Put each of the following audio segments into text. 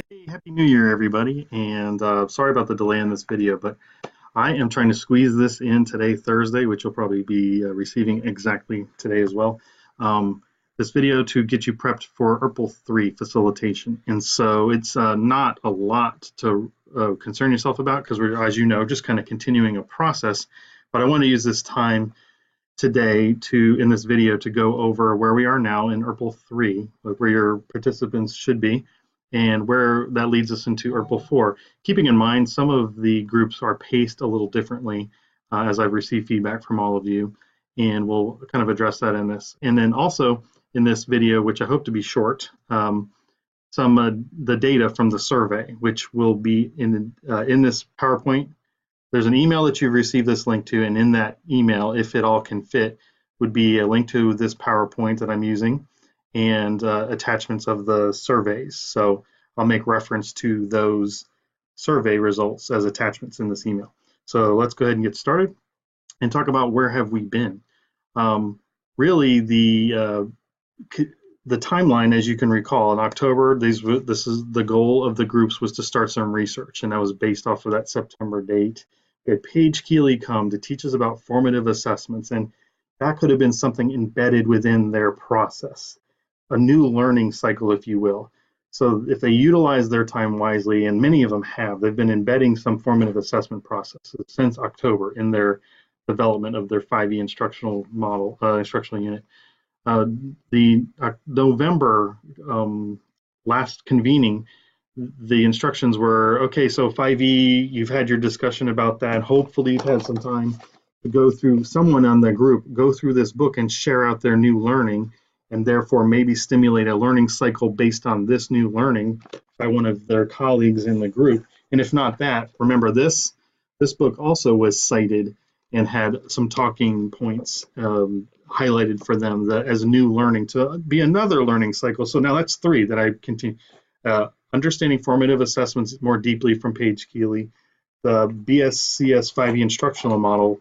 Hey, Happy New Year, everybody. And sorry about the delay in this video, but I am trying to squeeze this in today, Thursday, which you'll probably be receiving exactly today as well. This video to get you prepped for ERPL 3 facilitation. And so it's not a lot to concern yourself about because we're, as you know, just kind of continuing a process. But I want to use this time today in this video to go over where we are now in ERPL 3, where your participants should be, and where that leads us into ERPL 4. Keeping in mind, some of the groups are paced a little differently as I've received feedback from all of you, and we'll kind of address that in this. And then also in this video, which I hope to be short, some the data from the survey, which will be in this PowerPoint. There's an email that you've received this link to, and in that email, if it all can fit, would be a link to this PowerPoint that I'm using and attachments of the surveys. So I'll make reference to those survey results as attachments in this email. So let's go ahead and get started and talk about where have we been. Really, the timeline, as you can recall, in October, this is the goal of the groups was to start some research, and that was based off of that September date. We had Paige Keeley come to teach us about formative assessments, and that could have been something embedded within their process, a new learning cycle, if you will. So if they utilize their time wisely, and many of them have, they've been embedding some formative assessment processes since October in their development of their 5E instructional model, instructional unit. The November last convening, the instructions were, okay, so 5E, you've had your discussion about that. Hopefully you've had some time to go through, someone on the group, go through this book and share out their new learning, and therefore maybe stimulate a learning cycle based on this new learning by one of their colleagues in the group. And if not that, remember this book also was cited and had some talking points highlighted for them as new learning to be another learning cycle. So now that's 3 that I continue. Understanding formative assessments more deeply from Paige Keeley, the BSCS 5E instructional model,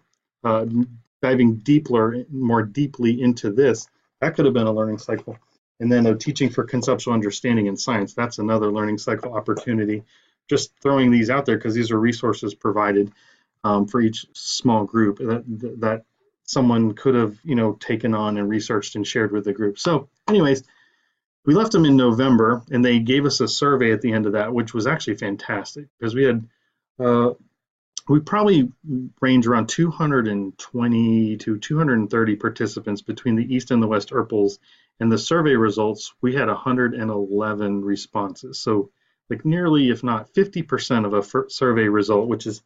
diving more deeply into this, that could have been a learning cycle. And then teaching for conceptual understanding in science, that's another learning cycle opportunity. Just throwing these out there because these are resources provided for each small group that someone could have, taken on and researched and shared with the group. So anyways, we left them in November, and they gave us a survey at the end of that, which was actually fantastic because we probably range around 220 to 230 participants between the East and the West ERPLs, and the survey results, we had 111 responses. So like nearly, if not 50% of a survey result, which is,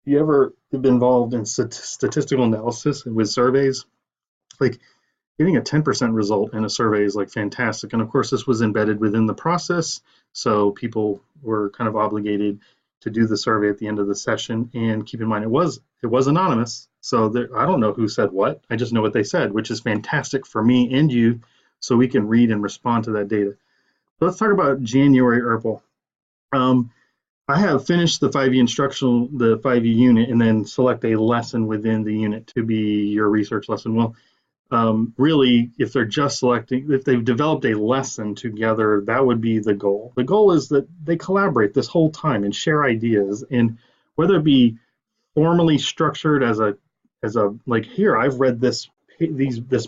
if you ever been involved in statistical analysis with surveys, like getting a 10% result in a survey is like fantastic. And of course, this was embedded within the process. So people were kind of obligated to do the survey at the end of the session. And keep in mind, it was anonymous. So I don't know who said what. I just know what they said, which is fantastic for me and you, so we can read and respond to that data. So let's talk about January ERPL. I have finished the 5E the 5E unit, and then select a lesson within the unit to be your research lesson. Well, really, if they're just selecting, if they've developed a lesson together, that would be the goal. The goal is that they collaborate this whole time and share ideas, and whether it be formally structured as a like, here, I've read this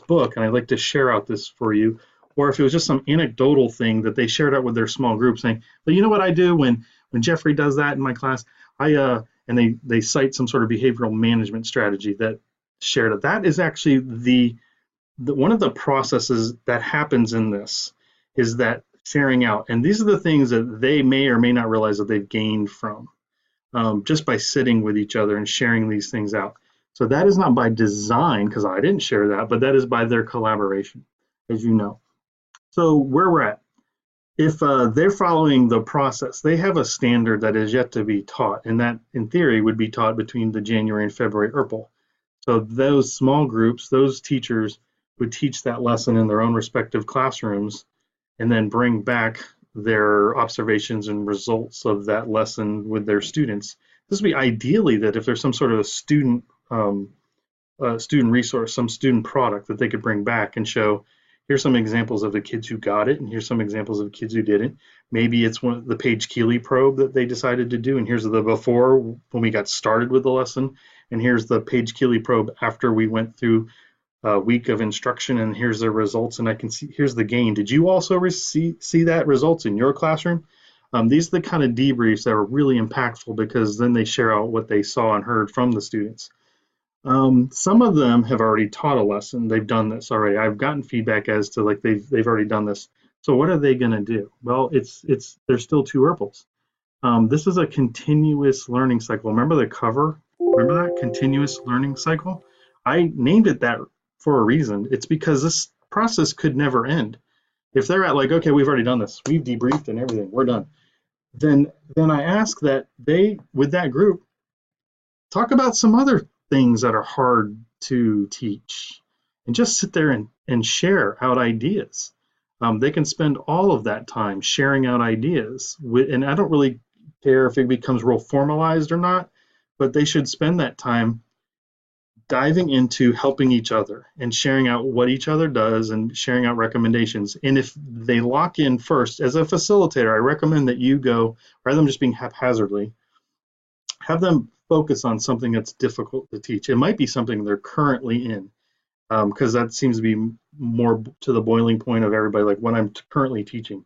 book and I'd like to share out this for you, or if it was just some anecdotal thing that they shared out with their small group saying, well, you know what I do when Jeffrey does that in my class, and they cite some sort of behavioral management strategy that shared it. That is actually one of the processes that happens in this is that sharing out. And these are the things that they may or may not realize that they've gained from just by sitting with each other and sharing these things out. So that is not by design, because I didn't share that, but that is by their collaboration, as you know. So where we're at, if they're following the process, they have a standard that is yet to be taught, and that in theory would be taught between the January and February ERPL. So those small groups, those teachers would teach that lesson in their own respective classrooms and then bring back their observations and results of that lesson with their students. This would be ideally that if there's some sort of a student resource, some student product that they could bring back and show, here's some examples of the kids who got it, and here's some examples of kids who didn't. Maybe it's one of the Page-Keeley probe that they decided to do, and here's the before when we got started with the lesson, and here's the Page-Keeley probe after we went through a week of instruction, and here's the results, and I can see here's the gain. Did you also see that results in your classroom? These are the kind of debriefs that are really impactful because then they share out what they saw and heard from the students. Some of them have already taught a lesson. They've done this already. I've gotten feedback as to like they've already done this. So what are they going to do? Well, there's still two ERPLs. This is a continuous learning cycle. Remember the cover? Remember that continuous learning cycle? I named it that for a reason. It's because this process could never end. If they're at like, okay, we've already done this, we've debriefed and everything, we're done. Then I ask that they, with that group, talk about some other things that are hard to teach and just sit there and share out ideas. They can spend all of that time sharing out ideas and I don't really care if it becomes real formalized or not, but they should spend that time diving into helping each other and sharing out what each other does and sharing out recommendations. And if they lock in first, as a facilitator, I recommend that you go, rather than just being haphazardly, have them focus on something that's difficult to teach. It might be something they're currently in, because that seems to be more to the boiling point of everybody, like what I'm currently teaching.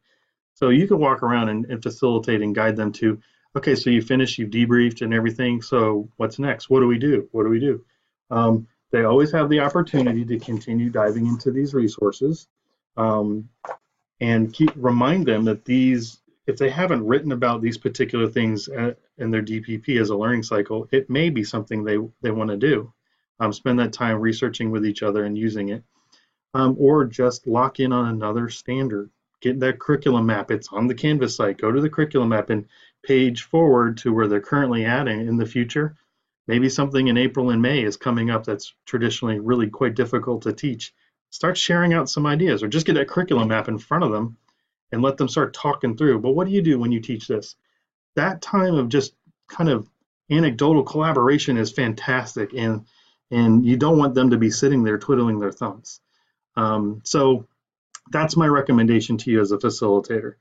So you can walk around and facilitate and guide them to, okay, so you finished, you've debriefed and everything, so what's next? What do we do? What do we do? They always have the opportunity to continue diving into these resources, and remind them that these, if they haven't written about these particular things in their DPP as a learning cycle, it may be something they want to do. Spend that time researching with each other and using it, or just lock in on another standard. Get that curriculum map. It's on the Canvas site. Go to the curriculum map and page forward to where they're currently at in the future. Maybe something in April and May is coming up that's traditionally really quite difficult to teach. Start sharing out some ideas, or just get that curriculum map in front of them and let them start talking through. But what do you do when you teach this? That time of just kind of anecdotal collaboration is fantastic, and you don't want them to be sitting there twiddling their thumbs. So that's my recommendation to you as a facilitator.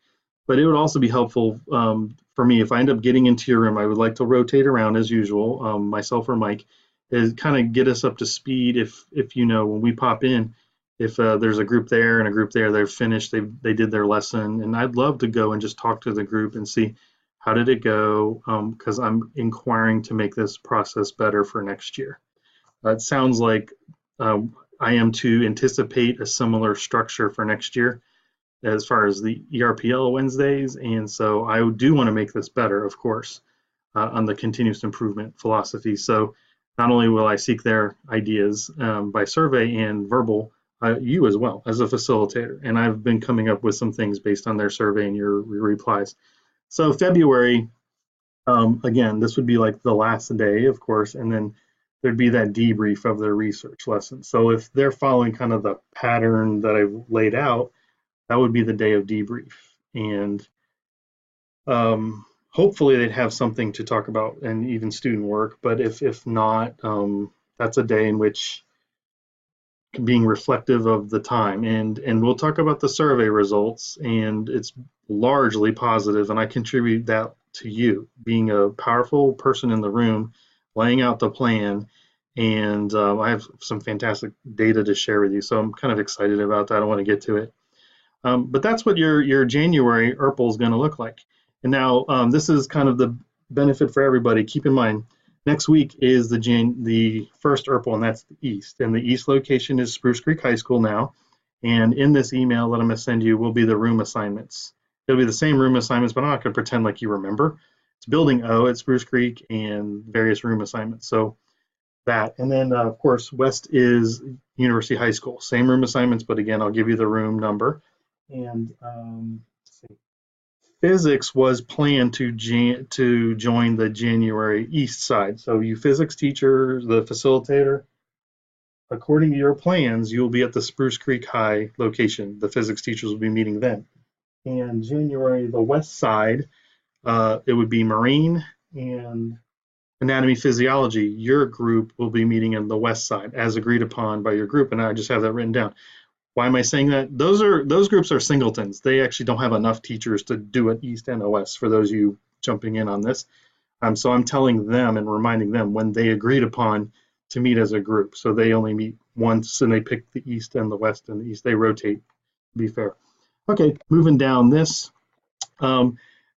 But it would also be helpful for me if I end up getting into your room. I would like to rotate around as usual, myself or Mike, is kind of get us up to speed. If you know, when we pop in, if there's a group there and a group there, they're finished, they did their lesson, and I'd love to go and just talk to the group and see how did it go, because I'm inquiring to make this process better for next year. It sounds like I am to anticipate a similar structure for next year as far as the ERPL Wednesdays, and so I do want to make this better, of course, on the continuous improvement philosophy. So not only will I seek their ideas by survey and verbal, you as well as a facilitator, and I've been coming up with some things based on their survey and your replies. So February, again, this would be like the last day, of course, and then there'd be that debrief of their research lesson. So if they're following kind of the pattern that I've laid out, that would be the day of debrief. And hopefully they'd have something to talk about and even student work. But if not, that's a day in which being reflective of the time. And we'll talk about the survey results, and it's largely positive, and I contribute that to you, being a powerful person in the room, laying out the plan. And I have some fantastic data to share with you. So I'm kind of excited about that. I want to get to it. But that's what your January ERPL is going to look like. And now this is kind of the benefit for everybody. Keep in mind, next week is the first ERPL, and that's the East. And the East location is Spruce Creek High School now. And in this email that I'm going to send you will be the room assignments. It'll be the same room assignments, but I'm not going to pretend like you remember. It's Building O at Spruce Creek and various room assignments. So that, and then of course West is University High School. Same room assignments, but again, I'll give you the room number. And let's see. Physics was planned to join the January East side. So you physics teachers, the facilitator, according to your plans, you'll be at the Spruce Creek High location. The physics teachers will be meeting then. And January, the West side, it would be Marine and Anatomy Physiology. Your group will be meeting in the West side as agreed upon by your group, and I just have that written down. Why am I saying that? Those groups are singletons. They actually don't have enough teachers to do an East and a West for those of you jumping in on this. So I'm telling them and reminding them when they agreed upon to meet as a group. So they only meet once and they pick the East and the West and the East. They rotate, to be fair. Okay, moving down this.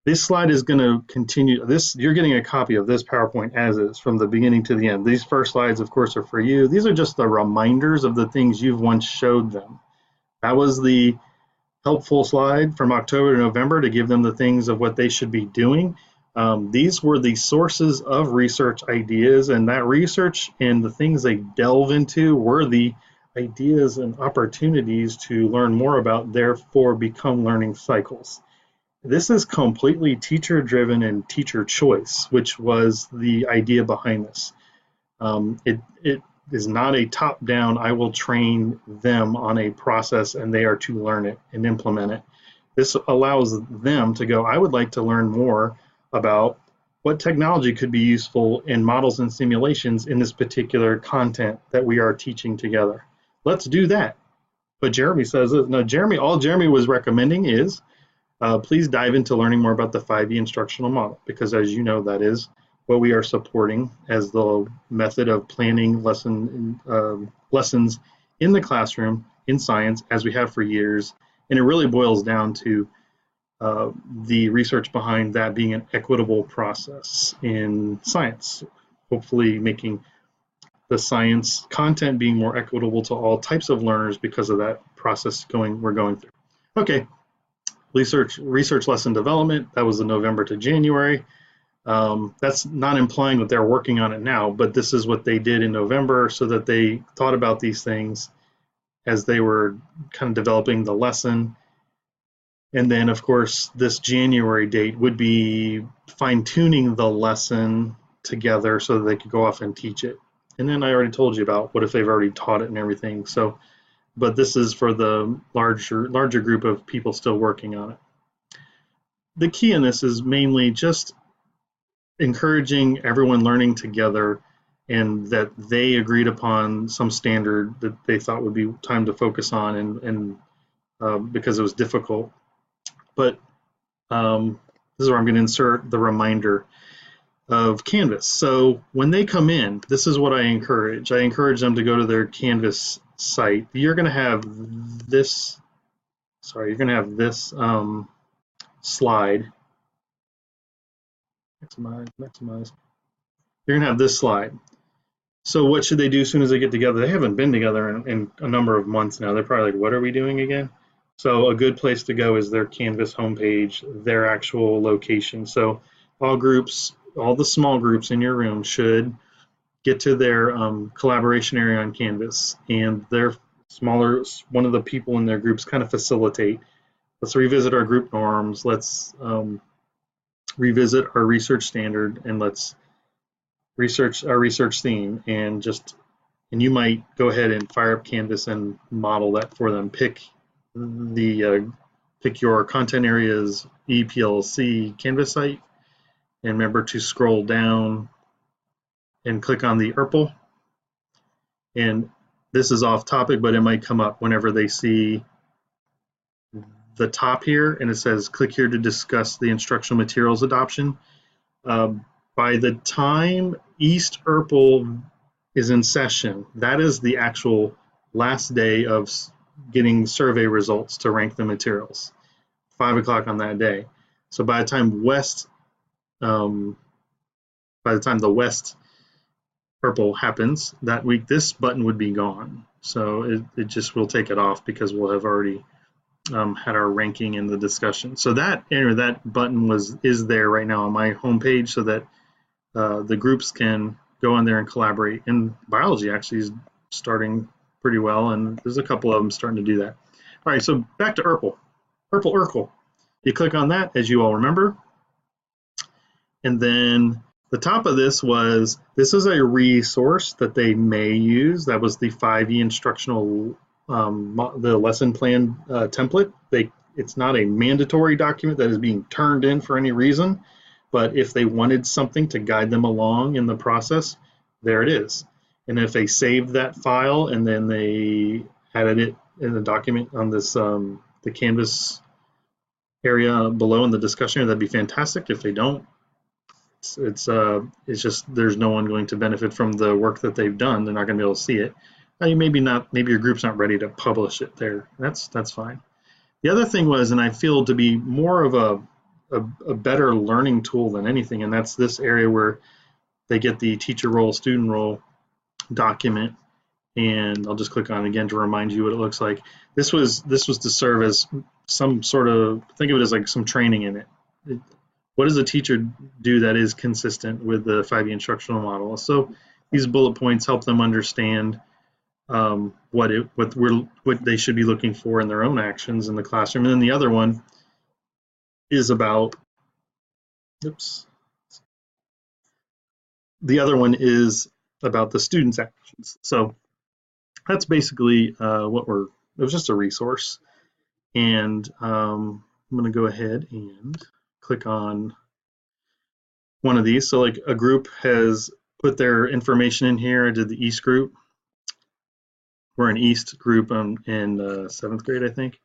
This slide is going to continue. You're getting a copy of this PowerPoint as is from the beginning to the end. These first slides, of course, are for you. These are just the reminders of the things you've once showed them. That was the helpful slide from October to November to give them the things of what they should be doing. These were the sources of research ideas, and that research and the things they delve into were the ideas and opportunities to learn more about, therefore become learning cycles. This is completely teacher-driven and teacher choice, which was the idea behind this. It is not a top-down, I will train them on a process and they are to learn it and implement it. This allows them to go, I would like to learn more about what technology could be useful in models and simulations in this particular content that we are teaching together. Let's do that. But Jeremy says, no, all Jeremy was recommending is, please dive into learning more about the 5E instructional model, because as you know, that is what we are supporting as the method of planning lessons in the classroom in science, as we have for years. And it really boils down to the research behind that being an equitable process in science, hopefully making the science content being more equitable to all types of learners because of that process we're going through. Okay. Research lesson development, that was the November to January. That's not implying that they're working on it now, but this is what they did in November so that they thought about these things as they were kind of developing the lesson. And then, of course, this January date would be fine-tuning the lesson together so that they could go off and teach it. And then I already told you about what if they've already taught it and everything. So, but this is for the larger group of people still working on it. The key in this is mainly just encouraging everyone learning together and that they agreed upon some standard that they thought would be time to focus on and because it was difficult. But this is where I'm going to insert the reminder of Canvas. So when they come in, this is what I encourage. I encourage them to go to their Canvas site. You're going to have this, slide. Maximize. You're going to have this slide. So what should they do as soon as they get together? They haven't been together in a number of months now. They're probably like, what are we doing again? So a good place to go is their Canvas homepage, their actual location. So all the small groups in your room should get to their collaboration area on Canvas, and their one of the people in their groups kind of facilitate. Let's revisit our group norms. Let's revisit our research standard, and let's research our research theme. And you might go ahead and fire up Canvas and model that for them. Pick your content areas EPLC Canvas site, and remember to scroll down and click on the ERPL. And this is off topic, but it might come up whenever they see the top here and it says click here to discuss the instructional materials adoption. By the time East ERPL is in session, that is the actual last day of getting survey results to rank the materials, 5 o'clock on that day. So by the time the West ERPL happens that week, this button would be gone. So it just will take it off because we'll have already had our ranking in the discussion. So that button is there right now on my homepage so that the groups can go on there and collaborate. And biology actually is starting pretty well, and there's a couple of them starting to do that. All right, so back to ERPL. ERPL. You click on that, as you all remember, and then the top of this is a resource that they may use. That was the 5E instructional, the lesson plan template. It's not a mandatory document that is being turned in for any reason, but if they wanted something to guide them along in the process, there it is. And if they saved that file and then they added it in the document on this the Canvas area below in the discussion area, that'd be fantastic. If they don't, it's just there's no one going to benefit from the work that they've done. They're not going to be able to see it. You maybe not. Maybe your group's not ready to publish it there. That's fine. The other thing was, and I feel to be more of a better learning tool than anything, and that's this area where they get the teacher role, student role document, and I'll just click on it again to remind you what it looks like. This was to serve as some sort of, think of it as like some training in it. What does a teacher do that is consistent with the 5E instructional model? So these bullet points help them understand what they should be looking for in their own actions in the classroom. And then the other one is about, the other one is about the student's actions. So that's basically it was just a resource. And I'm going to go ahead and click on one of these. So like a group has put their information in here. I did the East group. We're an East group in 7th grade, I think.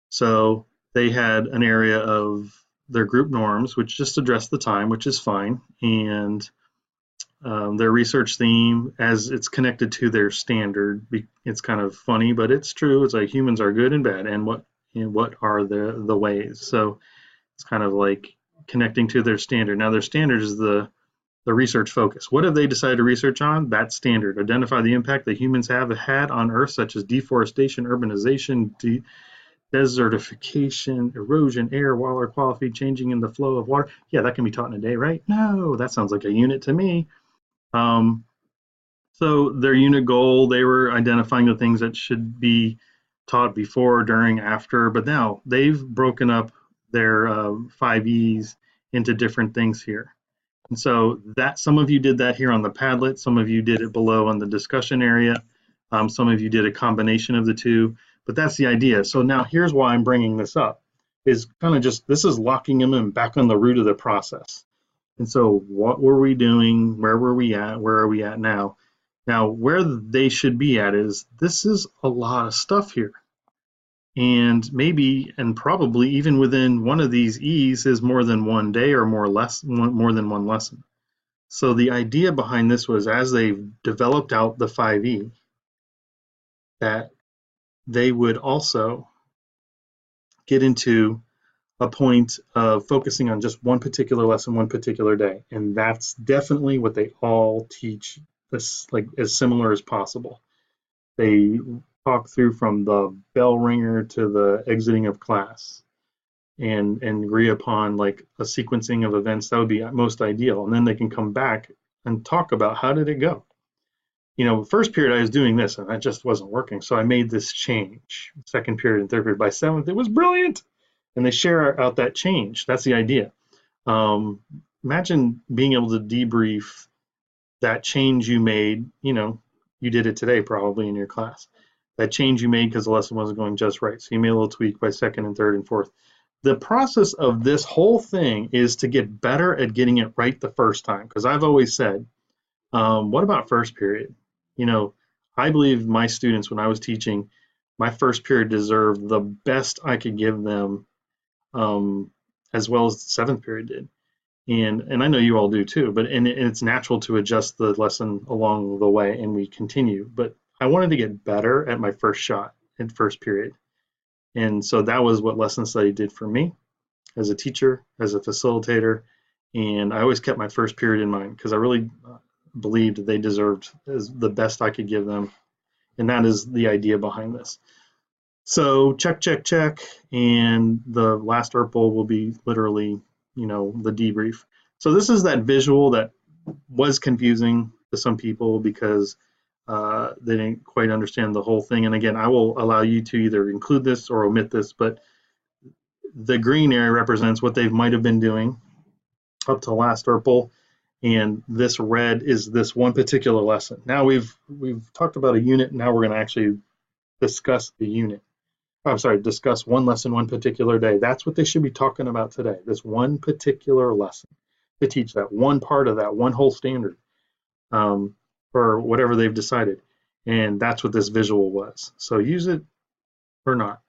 So they had an area of their group norms, which just address the time, which is fine. And their research theme, as it's connected to their standard, it's kind of funny, but it's true. It's like humans are good and bad, and what are the ways. So it's kind of like connecting to their standard. Now their standard is the research focus. What have they decided to research on? That standard. Identify the impact that humans have had on Earth, such as deforestation, urbanization, desertification, erosion, air, water quality, changing in the flow of water. Yeah, that can be taught in a day, right? No, that sounds like a unit to me. So their unit goal, they were identifying the things that should be taught before, during, after, but now they've broken up their 5Es into different things here. And so that some of you did that here on the Padlet, some of you did it below on the discussion area, some of you did a combination of the two, but that's the idea. So now here's why I'm bringing this up, is kind of just, this is locking them in back on the root of the process. And so what were we doing? Where were we at? Where are we at now? Now, where they should be at is, this is a lot of stuff here. And maybe, and probably even within one of these E's is more than one day or more than one lesson. So the idea behind this was, as they've developed out the 5E, that they would also get into a point of focusing on just one particular lesson, one particular day. And that's definitely what they all teach, this, like, as similar as possible. They talk through from the bell ringer to the exiting of class, and agree upon like a sequencing of events that would be most ideal. And then they can come back and talk about, how did it go? First period I was doing this and that just wasn't working. So I made this change. Second period and third period. By 7th, it was brilliant. And they share out that change. That's the idea. Imagine being able to debrief that change you made. You did it today probably in your class. That change you made because the lesson wasn't going just right. So you made a little tweak by 2nd and 3rd and 4th. The process of this whole thing is to get better at getting it right the first time. Because I've always said, what about first period? I believe my students, when I was teaching, my first period deserved the best I could give them, as well as the 7th period did. And I know you all do too, but it's natural to adjust the lesson along the way, and we continue. But I wanted to get better at my first shot in first period. And so that was what lesson study did for me as a teacher, as a facilitator. And I always kept my first period in mind because I really believed they deserved the best I could give them. And that is the idea behind this. So check, check, check. And the last ERPL will be literally, the debrief. So this is that visual that was confusing to some people because they didn't quite understand the whole thing. And again, I will allow you to either include this or omit this, but the green area represents what they might have been doing up to last ERPL, and this red is this one particular lesson. Now we've talked about a unit. Now we're going to actually discuss the unit. I'm sorry, discuss one lesson, one particular day. That's what they should be talking about today. This one particular lesson, to teach that one part of that one whole standard, or whatever they've decided. And that's what this visual was. So use it or not.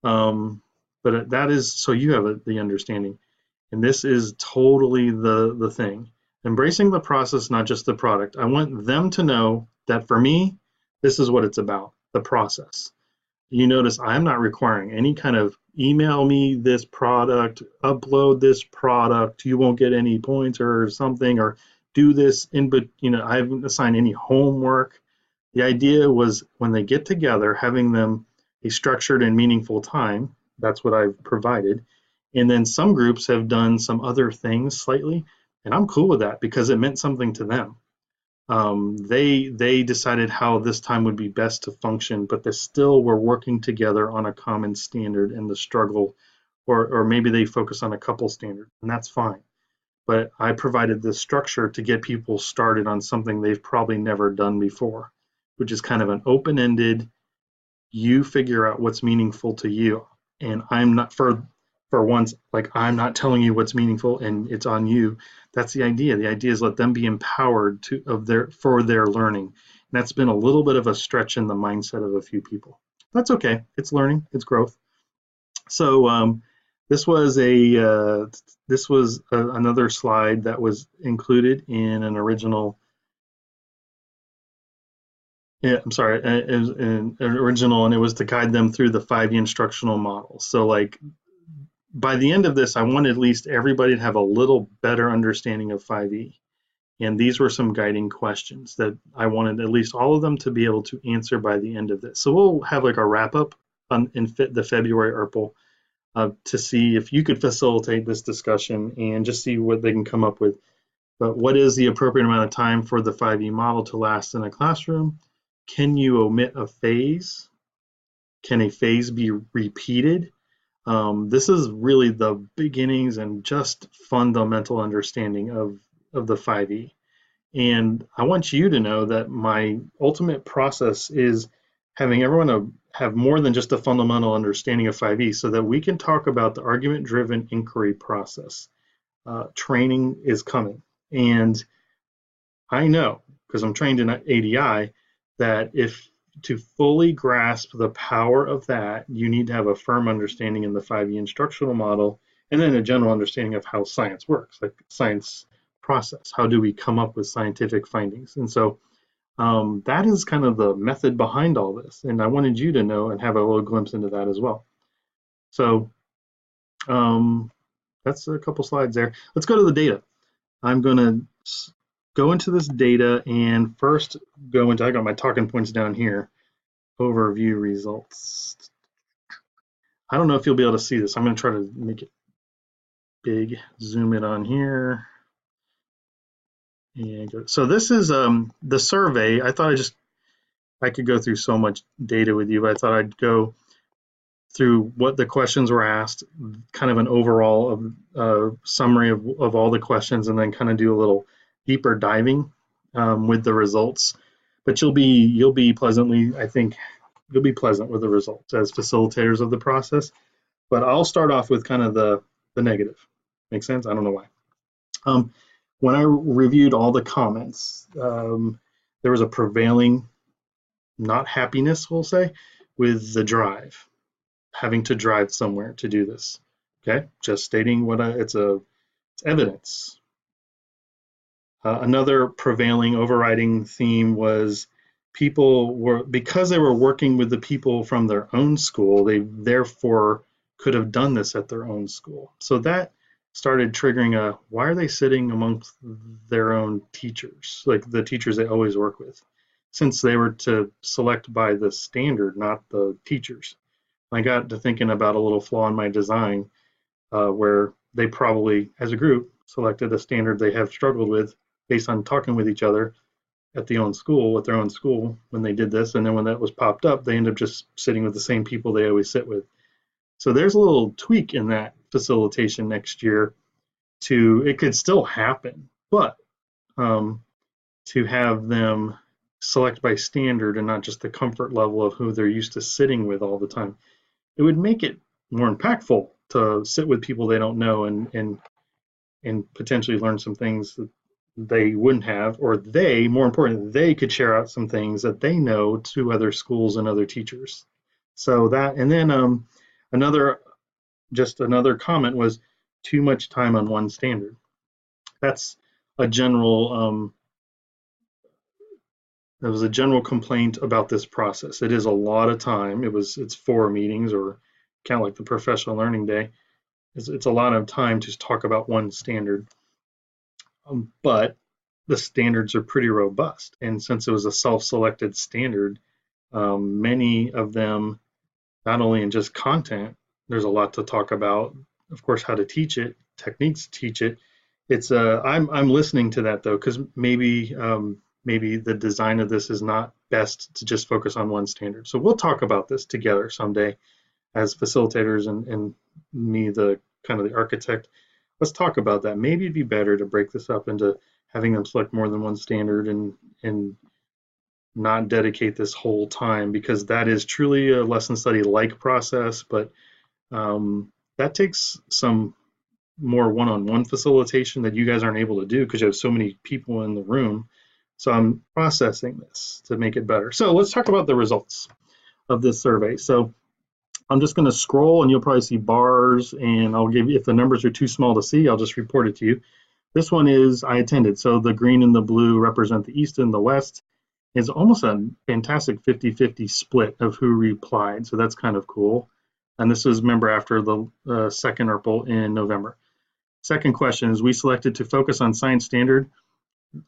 But that is so you have the understanding, and this is totally the thing. Embracing the process, not just the product. I want them to know that for me, this is what it's about, the process. You notice I'm not requiring any kind of email me this product, upload this product, you won't get any points or something, or do this but I haven't assigned any homework. The idea was when they get together, having them a structured and meaningful time. That's what I've provided. And then some groups have done some other things slightly, and I'm cool with that because it meant something to them. They decided how this time would be best to function, but they still were working together on a common standard and the struggle, or maybe they focus on a couple standards, and that's fine. But I provided this structure to get people started on something they've probably never done before, which is kind of an open-ended, you figure out what's meaningful to you. And I'm not for once, like I'm not telling you what's meaningful and it's on you. That's the idea. The idea is let them be empowered for their learning. And that's been a little bit of a stretch in the mindset of a few people. That's okay. It's learning. It's growth. So this was another slide that was included in an original. Yeah, I'm sorry, it was an original, and it was to guide them through the 5E instructional model. So like by the end of this, I wanted at least everybody to have a little better understanding of 5E. And these were some guiding questions that I wanted at least all of them to be able to answer by the end of this. So we'll have like a wrap up in the February ERPL to see if you could facilitate this discussion and just see what they can come up with. But what is the appropriate amount of time for the 5E model to last in a classroom? Can you omit a phase? Can a phase be repeated? This is really the beginnings and just fundamental understanding of the 5E. And I want you to know that my ultimate process is having everyone have more than just a fundamental understanding of 5E so that we can talk about the argument-driven inquiry process. Training is coming. And I know, because I'm trained in ADI, that if to fully grasp the power of that, you need to have a firm understanding in the 5E instructional model and then a general understanding of how science works, like science process. How do we come up with scientific findings? And so that is kind of the method behind all this. And I wanted you to know and have a little glimpse into that as well. So that's a couple slides there. Let's go to the data. I'm going to go into this data and first go into, I got my talking points down here, overview results. I don't know if you'll be able to see this. I'm going to try to make it big, zoom it on here. And so this is the survey. I thought I could go through so much data with you, but I thought I'd go through what the questions were asked, kind of an overall summary of all the questions, and then kind of do a little deeper diving with the results. But you'll be pleasantly, I think, you'll be pleasant with the results as facilitators of the process. But I'll start off with kind of the negative. Make sense? I don't know why. When I reviewed all the comments, there was a prevailing not happiness, we'll say, with the drive, having to drive somewhere to do this. Okay, just stating what it's evidence. Another prevailing overriding theme was because they were working with the people from their own school, they therefore could have done this at their own school. So that started triggering why are they sitting amongst their own teachers, like the teachers they always work with, since they were to select by the standard, not the teachers. I got to thinking about a little flaw in my design where they probably, as a group, selected a standard they have struggled with based on talking with each other at their own school when they did this. And then when that was popped up, they end up just sitting with the same people they always sit with. So there's a little tweak in that facilitation next year it could still happen, but to have them select by standard and not just the comfort level of who they're used to sitting with all the time, it would make it more impactful to sit with people they don't know and potentially learn some things that they wouldn't have, or more importantly, they could share out some things that they know to other schools and other teachers. So that, and then another, just another comment was too much time on one standard. That's a general, there was a general complaint about this process. It is a lot of time. It's 4 meetings, or kind of like the professional learning day. It's a lot of time to talk about one standard. But the standards are pretty robust. And since it was a self-selected standard, many of them, not only in just content, there's a lot to talk about. Of course, how to teach it, techniques to teach it. It's I'm listening to that though, because maybe the design of this is not best to just focus on one standard. So we'll talk about this together someday as facilitators and me, the kind of the architect. Let's talk about that. Maybe it'd be better to break this up into having them select more than one standard and not dedicate this whole time, because that is truly a lesson study like process, but that takes some more one-on-one facilitation that you guys aren't able to do because you have so many people in the room. So I'm processing this to make it better. So let's talk about the results of this survey. So I'm just going to scroll and you'll probably see bars, and I'll give you, if the numbers are too small to see, I'll just report it to you. This one is I attended. So the green and the blue represent the East and the West. It's almost a fantastic 50-50 split of who replied. So that's kind of cool. And this was, remember, after the second ERPL in November. Second question is, we selected to focus on science standard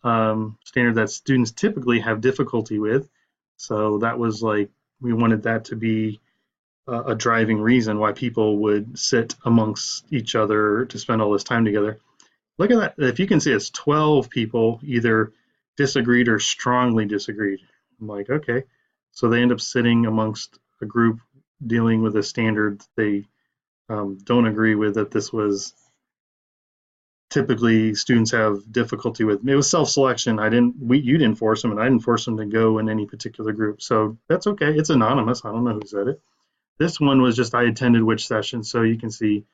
that students typically have difficulty with. So that was like, we wanted that to be a driving reason why people would sit amongst each other to spend all this time together. Look at that. If you can see, it's 12 people either disagreed or strongly disagreed. I'm like, okay. So they end up sitting amongst a group dealing with a standard they don't agree with, that this was typically students have difficulty with. It was self-selection. You didn't force them, and I didn't force them to go in any particular group. So that's okay. It's anonymous. I don't know who said it. This one was just, I attended which session. So you can see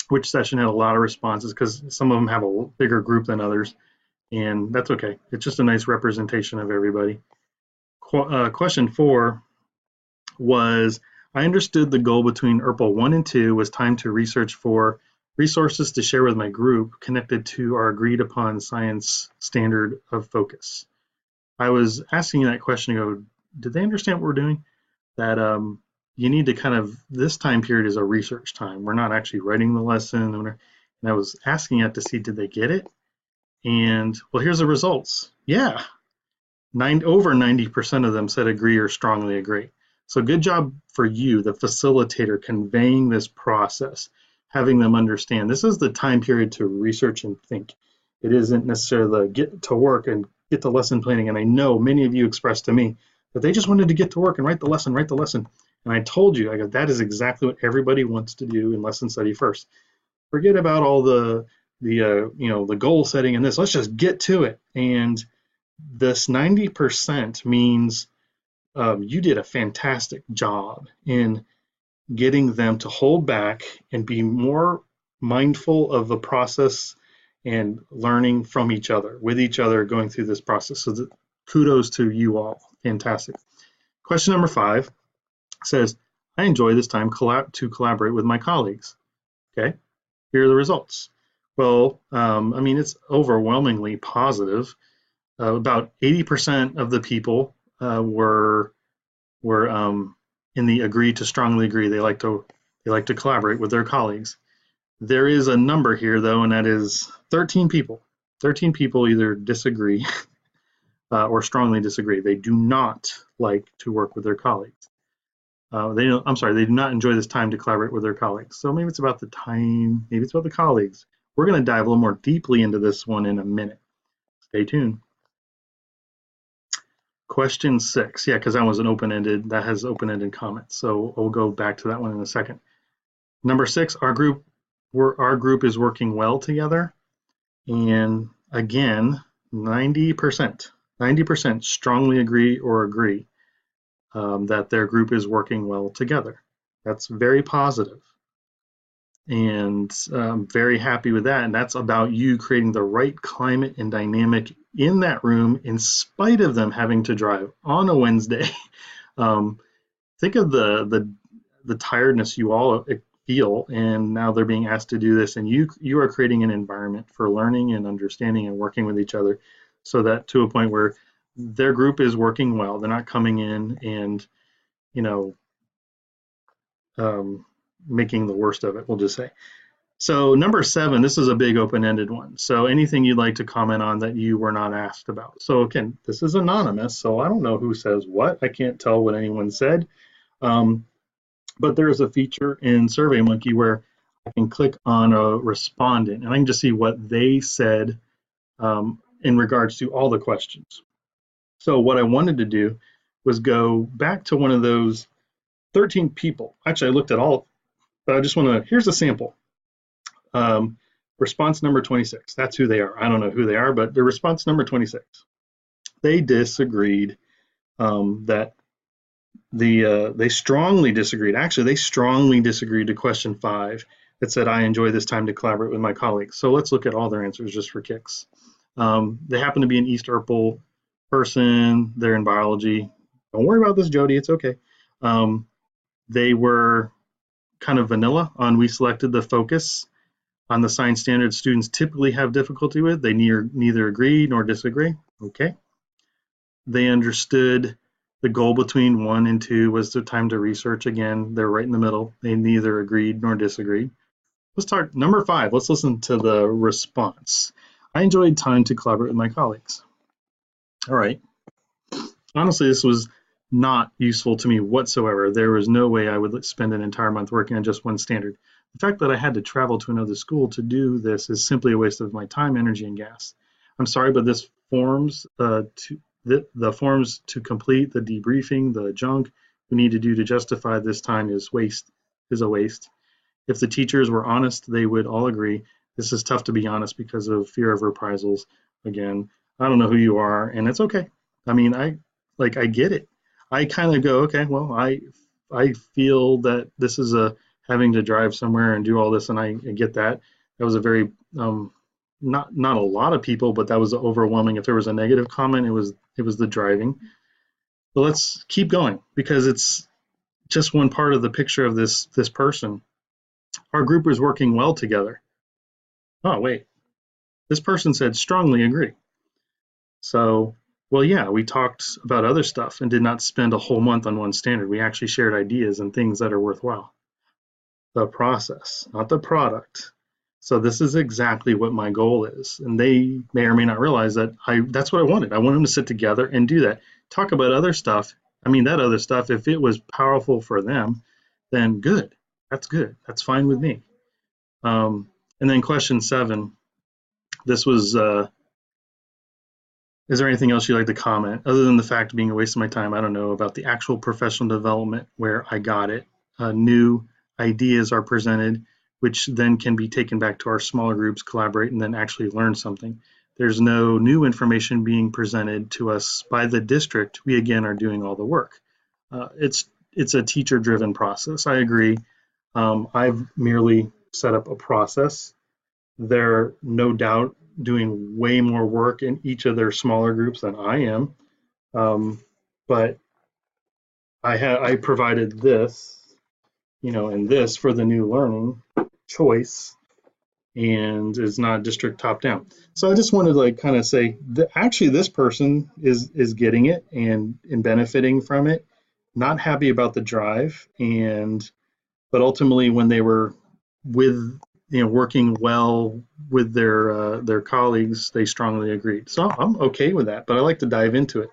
which session had a lot of responses because some of them have a bigger group than others, and that's okay. It's just a nice representation of everybody. Question 4 was, I understood the goal between ERPL 1 and 2 was time to research for resources to share with my group connected to our agreed upon science standard of focus. I was asking that question to go, did they understand what we're doing? That you need to kind of, this time period is a research time. We're not actually writing the lesson. And I was asking it to see, did they get it? And well, here's the results. Yeah, over 90% of them said agree or strongly agree. So good job for you, the facilitator, conveying this process, having them understand this is the time period to research and think. It isn't necessarily the get to work and get to lesson planning. And I know many of you expressed to me that they just wanted to get to work and write the lesson. And I told you, I go, that is exactly what everybody wants to do in lesson study first. Forget about all the goal setting and this. Let's just get to it. And this 90% means you did a fantastic job in getting them to hold back and be more mindful of the process and learning from each other, with each other, going through this process. So kudos to you all. Fantastic. Question number 5 says, I enjoy this time to collaborate with my colleagues. Okay, here are the results. Well, I mean, it's overwhelmingly positive. About 80% of the people were in the agree to strongly agree. They like to collaborate with their colleagues. There is a number here though, and that is 13 people. 13 people either disagree or strongly disagree. They do not like to work with their colleagues. They do not enjoy this time to collaborate with their colleagues. So maybe it's about the time, maybe it's about the colleagues. We're going to dive a little more deeply into this one in a minute. Stay tuned. Question 6, yeah, because that was that has open-ended comments. So we'll go back to that one in a second. Number 6, our group is working well together. And again, 90% strongly agree or agree that their group is working well together. That's very positive. And I'm very happy with that. And that's about you creating the right climate and dynamic in that room in spite of them having to drive on a Wednesday. think of the tiredness you all feel, and now they're being asked to do this, and you are creating an environment for learning and understanding and working with each other, so that to a point where their group is working well. They're not coming in and you know um, making the worst of it. We'll just say. So number 7, this is a big open-ended one. So anything you'd like to comment on that you were not asked about. So again, this is anonymous, so I don't know who says what. I can't tell what anyone said. Um, but there is a feature in SurveyMonkey where I can click on a respondent and I can just see what they said in regards to all the questions. So what I wanted to do was go back to one of those 13 people. Actually, I looked at all, but I just want to, here's a sample. Um, response number 26. That's who they are. I don't know who they are, but the response number 26. They disagreed that they strongly disagreed. Actually, they strongly disagreed to question 5 that said, I enjoy this time to collaborate with my colleagues. So let's look at all their answers just for kicks. They happen to be an East Urkel person. They're in biology. Don't worry about this, Jody. It's okay. They were kind of vanilla on we selected the focus on the science standards students typically have difficulty with. They neither agree nor disagree. Okay. They understood the goal between 1 and 2 was the time to research. Again, they're right in the middle. They neither agreed nor disagreed. Let's start number 5. Let's listen to the response. I enjoyed time to collaborate with my colleagues. All right. Honestly, this was not useful to me whatsoever. There was no way I would spend an entire month working on just one standard. The fact that I had to travel to another school to do this is simply a waste of my time, energy, and gas. I'm sorry, but this forms the forms to complete, the debriefing, the junk we need to do to justify this time is a waste. If the teachers were honest, they would all agree. This is tough to be honest because of fear of reprisals. Again, I don't know who you are, and it's okay. I mean, I get it. I kind of go, okay, well, I feel that this is a having to drive somewhere and do all this, and I get that. That was a very not a lot of people, but that was overwhelming. If there was a negative comment, it was the driving. But let's keep going because it's just one part of the picture of this person. Our group was working well together. Oh wait, this person said strongly agree. So, well, yeah, we talked about other stuff and did not spend a whole month on one standard. We actually shared ideas and things that are worthwhile. The process, not the product. So this is exactly what my goal is. And they may or may not realize that that's what I wanted. I want them to sit together and do that. Talk about other stuff. I mean, that other stuff, if it was powerful for them, then good. That's good. That's fine with me. And then question 7, this was, is there anything else you'd like to comment other than the fact of being a waste of my time? I don't know about the actual professional development where I got it. New ideas are presented, which then can be taken back to our smaller groups, collaborate, and then actually learn something. There's no new information being presented to us by the district. We again are doing all the work. It's a teacher-driven process. I agree. I've merely set up a process. They're no doubt doing way more work in each of their smaller groups than I am. But I provided this, and this for the new learning choice, and is not district top down. So I just wanted to like kind of say that actually this person is getting it and benefiting from it, not happy about the drive, but ultimately when they were with working well with their colleagues, they strongly agreed. So I'm okay with that, but I like to dive into it,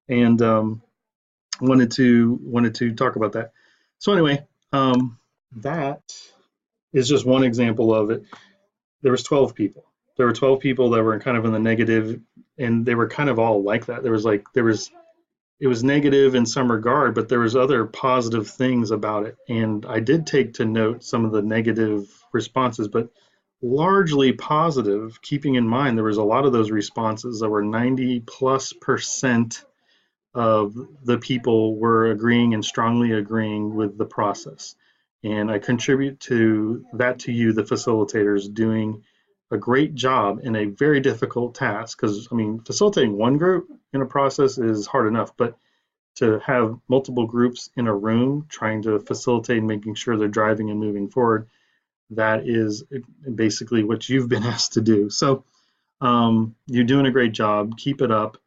and wanted to talk about that. So anyway, that is just one example of it. There was 12 people. There were 12 people that were kind of in the negative, and they were kind of all like that. It was negative in some regard, but there was other positive things about it. And I did take to note some of the negative responses, but largely positive, keeping in mind there was a lot of those responses that were 90+% of the people were agreeing and strongly agreeing with the process. And I contribute to that to you, the facilitators, doing a great job in a very difficult task. Because, I mean, facilitating one group in a process is hard enough, but to have multiple groups in a room trying to facilitate making sure they're driving and moving forward, that is basically what you've been asked to do. So you're doing a great job. Keep it up.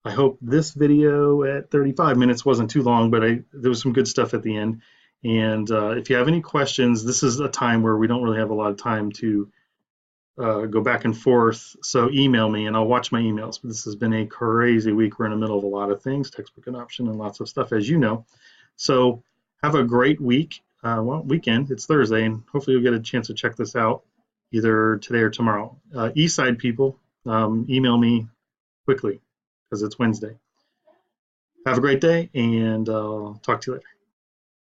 I hope this video at 35 minutes wasn't too long, but there was some good stuff at the end. And if you have any questions, this is a time where we don't really have a lot of time to go back and forth. So email me and I'll watch my emails. But this has been a crazy week. We're in the middle of a lot of things, textbook adoption and lots of stuff, as you know. So have a great week. Well, weekend. It's Thursday, and hopefully you'll get a chance to check this out either today or tomorrow. Eastside people, email me quickly because it's Wednesday. Have a great day, and talk to you later.